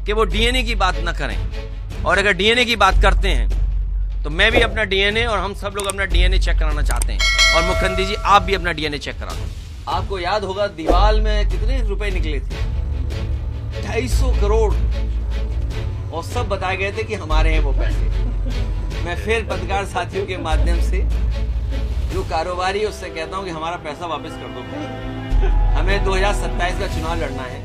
कि वो डीएनए की बात न करें, और अगर डीएनए की बात करते हैं तो मैं भी अपना डीएनए और हम सब लोग अपना डीएनए चेक कराना चाहते हैं। और मुख्यमंत्री जी आप भी अपना डीएनए चेक करा दो। आपको याद होगा दीवाल में कितने रुपए निकले थे? 250 करोड़, और सब बताए गए थे कि हमारे हैं वो पैसे। मैं फिर पत्रकार साथियों के माध्यम से जो कारोबारी उससे कहता हूं कि हमारा पैसा वापस कर दो। हमें 2027 का चुनाव लड़ना है।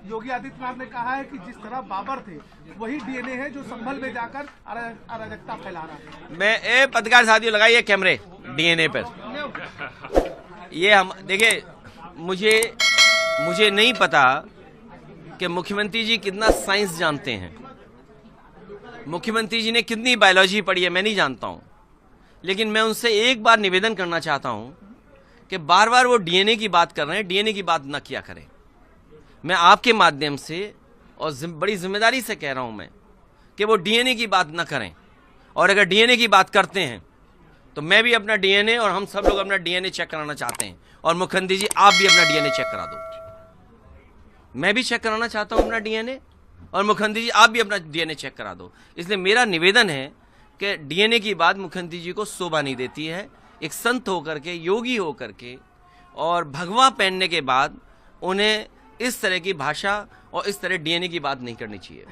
योगी आदित्यनाथ ने कहा है कि जिस तरह बाबर थे वही डीएनए है जो संभल में जाकर अराजकता फैला रहा है। मैं पत्रकार साथियों लगाइए कैमरे डीएनए पर। ये हम देखिए, मुझे नहीं पता कि मुख्यमंत्री जी कितना साइंस जानते हैं, मुख्यमंत्री जी ने कितनी बायोलॉजी पढ़ी है मैं नहीं जानता हूं, लेकिन मैं उनसे एक बार निवेदन करना चाहता हूं कि बार बार वो डीएनए की बात कर रहे हैं, डीएनए की बात न किया करें। मैं आपके माध्यम से और बड़ी जिम्मेदारी से कह रहा हूं मैं कि वो डीएनए की बात न करें, और अगर डीएनए की बात करते हैं तो मैं भी अपना डीएनए और हम सब लोग अपना डीएनए चेक कराना चाहते हैं। और मुख्यमंत्री जी आप भी अपना डीएनए चेक करा दो। मैं भी चेक कराना चाहता हूं अपना डीएनए, और मुख्यमंत्री जी आप भी अपना डीएनए चेक करा दो। इसलिए मेरा निवेदन है कि डीएनए की बात मुख्यमंत्री जी को शोभा नहीं देती है। एक संत होकर के, योगी होकर के और भगवा पहनने के बाद उन्हें इस तरह की भाषा और इस तरह डीएनए की बात नहीं करनी चाहिए।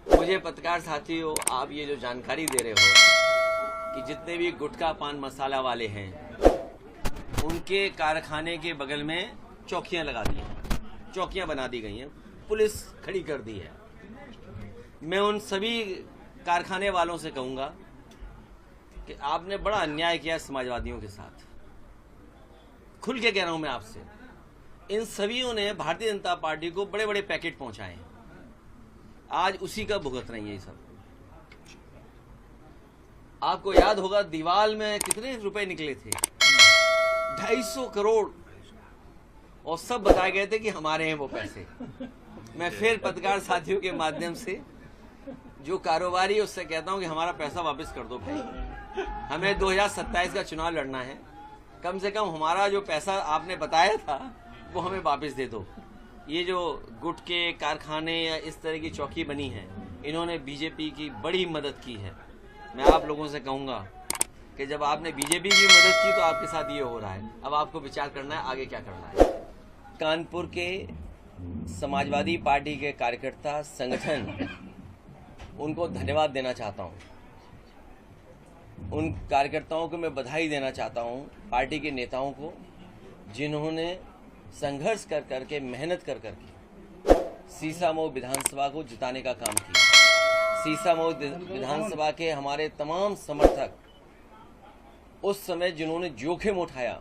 मुझे पत्रकार साथियों आप ये जो जानकारी दे रहे हो कि जितने भी गुटखा पान मसाला वाले हैं उनके कारखाने के बगल में चौकियां लगा दी हैं, चौकियां बना दी गई हैं, पुलिस खड़ी कर दी है। मैं उन सभी कारखाने वालों से कहूंगा कि आपने बड़ा अन्याय किया समाजवादियों के साथ। खुल के कह रहा हूं मैं आपसे, इन सभीयों ने भारतीय जनता पार्टी को बड़े बड़े पैकेट पहुंचाए हैं, आज उसी का भुगत रही है ये सब। आपको याद होगा दीवाल में कितने रुपए निकले थे? 250 करोड़, और सब बताए गए थे कि हमारे हैं वो पैसे। मैं फिर पत्रकार साथियों के माध्यम से जो कारोबारी उससे कहता हूं कि हमारा पैसा वापस कर दो भाई। हमें 2027 का चुनाव लड़ना है, कम से कम हमारा जो पैसा आपने बताया था वो हमें वापस दे दो। ये जो गुटके कारखाने या इस तरह की चौकी बनी है, इन्होंने बीजेपी की बड़ी मदद की है। मैं आप लोगों से कहूंगा कि जब आपने बीजेपी की मदद की तो आपके साथ ये हो रहा है। अब आपको विचार करना है आगे क्या करना है। कानपुर के समाजवादी पार्टी के कार्यकर्ता संगठन, उनको धन्यवाद देना चाहता हूं। उन कार्यकर्ताओं को मैं बधाई देना चाहता हूं, पार्टी के नेताओं को, जिन्होंने संघर्ष कर करके, मेहनत कर करके सीसामऊ विधानसभा को जिताने का काम किया। सीसामऊ विधानसभा के हमारे तमाम समर्थक उस समय जिन्होंने जोखिम उठाया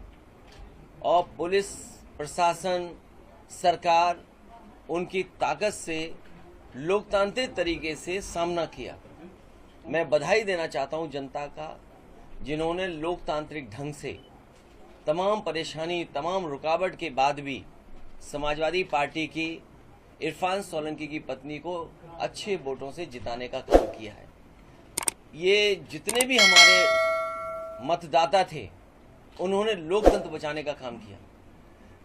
और पुलिस प्रशासन सरकार उनकी ताकत से लोकतांत्रिक तरीके से सामना किया। मैं बधाई देना चाहता हूं जनता का, जिन्होंने लोकतांत्रिक ढंग से तमाम परेशानी, तमाम रुकावट के बाद भी समाजवादी पार्टी की इरफान सोलंकी की पत्नी को अच्छे वोटों से जिताने का काम किया है। ये जितने भी हमारे मतदाता थे उन्होंने लोकतंत्र बचाने का काम किया।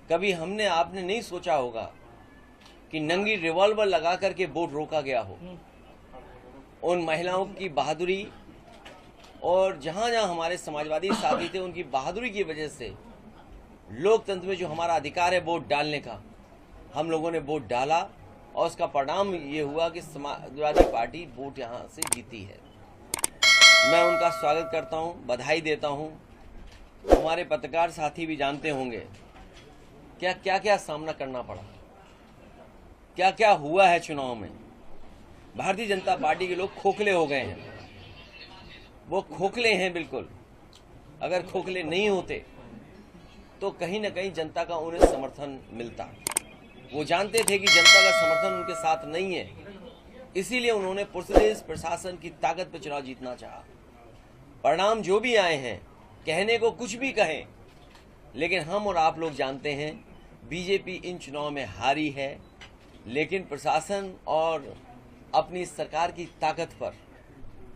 कभी हमने आपने नहीं सोचा होगा कि नंगी रिवॉल्वर लगा करके वोट रोका गया हो। उन महिलाओं की बहादुरी और जहां जहां हमारे समाजवादी साथी थे उनकी बहादुरी की वजह से लोकतंत्र में जो हमारा अधिकार है वोट डालने का, हम लोगों ने वोट डाला और उसका परिणाम ये हुआ कि समाजवादी पार्टी वोट यहां से जीती है। मैं उनका स्वागत करता हूं, बधाई देता हूं। हमारे पत्रकार साथी भी जानते होंगे क्या क्या सामना करना पड़ा, क्या क्या हुआ है चुनाव में। भारतीय जनता पार्टी के लोग खोखले हो गए हैं, वो खोखले हैं बिल्कुल। अगर खोखले नहीं होते तो कहीं ना कहीं जनता का उन्हें समर्थन मिलता। वो जानते थे कि जनता का समर्थन उनके साथ नहीं है, इसीलिए उन्होंने पुलिस प्रशासन की ताकत पर चुनाव जीतना चाहा। परिणाम जो भी आए हैं, कहने को कुछ भी कहें, लेकिन हम और आप लोग जानते हैं बीजेपी इन चुनाव में हारी है, लेकिन प्रशासन और अपनी सरकार की ताकत पर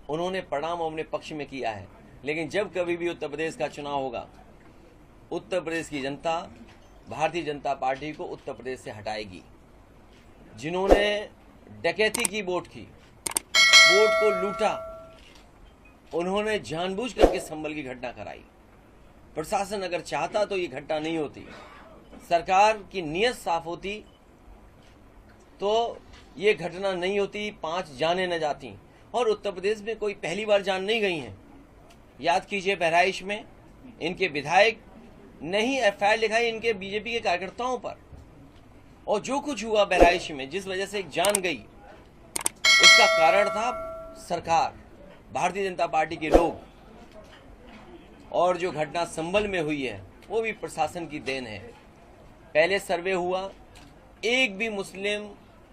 उन्होंने परिणाम अपने पक्ष में किया है। लेकिन जब कभी भी उत्तर प्रदेश का चुनाव होगा, उत्तर प्रदेश की जनता भारतीय जनता पार्टी को उत्तर प्रदेश से हटाएगी। जिन्होंने डकैती की बोट की, बोट को लूटा, उन्होंने जानबूझ करके संभल की घटना कराई। प्रशासन अगर चाहता तो ये घटना नहीं होती, सरकार की नीयत साफ होती तो ये घटना नहीं होती, 5 जानें न जाती। और उत्तर प्रदेश में कोई पहली बार जान नहीं गई हैं। याद कीजिए, बहराइच में इनके विधायक ने ही एफआईआर लिखाई इनके बीजेपी के कार्यकर्ताओं पर, और जो कुछ हुआ बहराइच में, जिस वजह से एक जान गई, उसका कारण था सरकार, भारतीय जनता पार्टी के लोग। और जो घटना संभल में हुई है वो भी प्रशासन की देन है। पहले सर्वे हुआ, एक भी मुस्लिम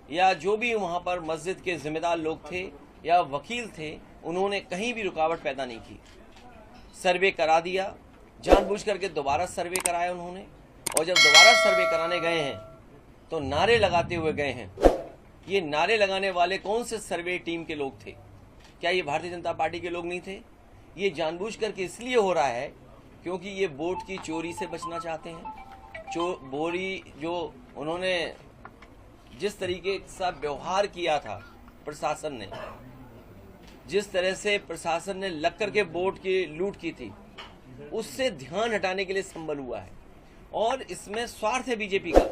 या जो भी वहां पर मस्जिद के जिम्मेदार लोग थे या वकील थे, उन्होंने कहीं भी रुकावट पैदा नहीं की। सर्वे करा दिया, जानबूझ करके दोबारा सर्वे कराया उन्होंने, और जब दोबारा सर्वे कराने गए हैं तो नारे लगाते हुए गए हैं। ये नारे लगाने वाले कौन से सर्वे टीम के लोग थे? क्या ये भारतीय जनता पार्टी के लोग नहीं थे? ये जानबूझ करके इसलिए हो रहा है क्योंकि ये बोट की चोरी से बचना चाहते हैं। बोरी जो उन्होंने जिस तरीके से व्यवहार किया था प्रशासन ने, जिस तरह से प्रशासन ने लग करके बोट की लूट की थी, उससे ध्यान हटाने के लिए संभल हुआ है। और इसमें स्वार्थ है बीजेपी का।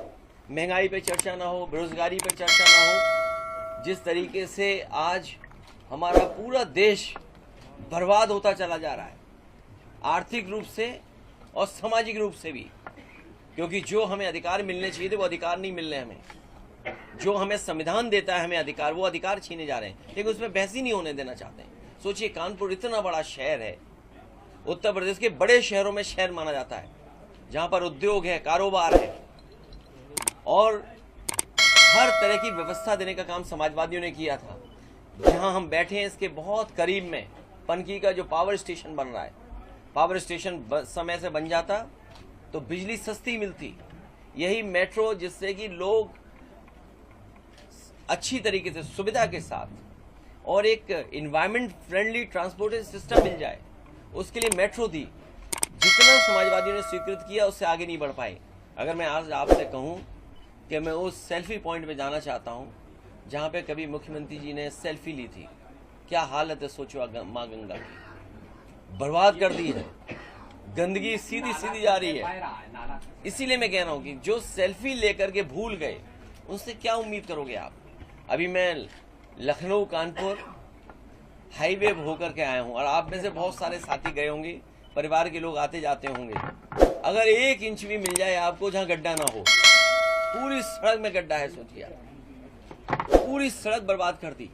महंगाई पे चर्चा ना हो, बेरोजगारी पे चर्चा ना हो। जिस तरीके से आज हमारा पूरा देश बर्बाद होता चला जा रहा है, आर्थिक रूप से और सामाजिक रूप से भी, क्योंकि जो हमें अधिकार मिलने चाहिए थे वो अधिकार नहीं मिल रहे हमें। जो हमें संविधान देता है हमें अधिकार, वो अधिकार छीने जा रहे हैं, लेकिन उसमें बहस ही नहीं होने देना चाहते हैं। सोचिए, कानपुर इतना बड़ा शहर है, उत्तर प्रदेश के बड़े शहरों में शहर माना जाता है, जहां पर उद्योग है, कारोबार है, और हर तरह की व्यवस्था देने का काम समाजवादियों ने किया था। जहां हम बैठे हैं इसके बहुत करीब में पनकी का जो पावर स्टेशन बन रहा है, पावर स्टेशन समय से बन जाता तो बिजली सस्ती मिलती। यही मेट्रो, जिससे कि लोग अच्छी तरीके से सुविधा के साथ और एक इन्वायरमेंट फ्रेंडली ट्रांसपोर्टेशन सिस्टम मिल जाए, उसके लिए मेट्रो दी। जितना समाजवादियों ने स्वीकृत किया उससे आगे नहीं बढ़ पाए। अगर मैं आज आपसे कहूं कि मैं उस सेल्फी पॉइंट पे जाना चाहता हूं जहां पे कभी मुख्यमंत्री जी ने सेल्फी ली थी, क्या हालत है सोचो माँ गंगा की, बर्बाद कर दी है, गंदगी सीधी सीधी जा रही है। इसीलिए मैं कह रहा हूं कि जो सेल्फी लेकर के भूल गए, उनसे क्या उम्मीद करोगे आप? अभी मैं लखनऊ कानपुर हाईवे होकर के आया हूं, और आप में से बहुत सारे साथी गए होंगे, परिवार के लोग आते जाते होंगे। अगर 1 इंच भी मिल जाए आपको जहां गड्ढा ना हो, पूरी सड़क में गड्ढा है, सोचिए, पूरी सड़क बर्बाद कर दी।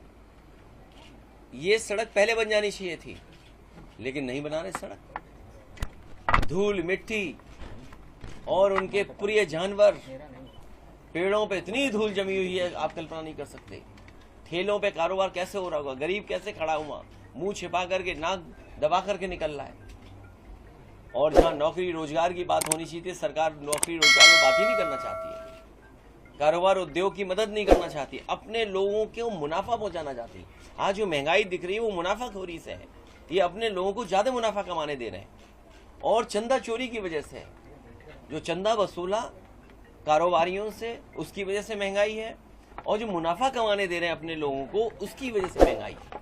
ये सड़क पहले बन जानी चाहिए थी, लेकिन नहीं बना रहे सड़क। धूल मिट्टी और उनके प्रिय जानवर, पेड़ों पे इतनी धूल जमी हुई है आप कल्पना नहीं कर सकते। ठेलों पे कारोबार कैसे हो रहा होगा, गरीब कैसे खड़ा हुआ, मुंह छिपा करके, नाक दबा करके निकल रहा है। और जहां नौकरी रोजगार की बात होनी चाहिए थी, सरकार नौकरी रोजगार में बात ही नहीं करना चाहती है। कारोबार उद्योग की मदद नहीं करना चाहती, अपने लोगों को मुनाफा पहुंचाना चाहती है। आज जो महंगाई दिख रही है वो मुनाफाखोरी से है। ये अपने लोगों को ज्यादा मुनाफा कमाने दे रहे हैं, और चंदा चोरी की वजह से, जो चंदा वसूला कारोबारियों से, उसकी वजह से महंगाई है, और जो मुनाफा कमाने दे रहे हैं अपने लोगों को, उसकी वजह से महंगाई है।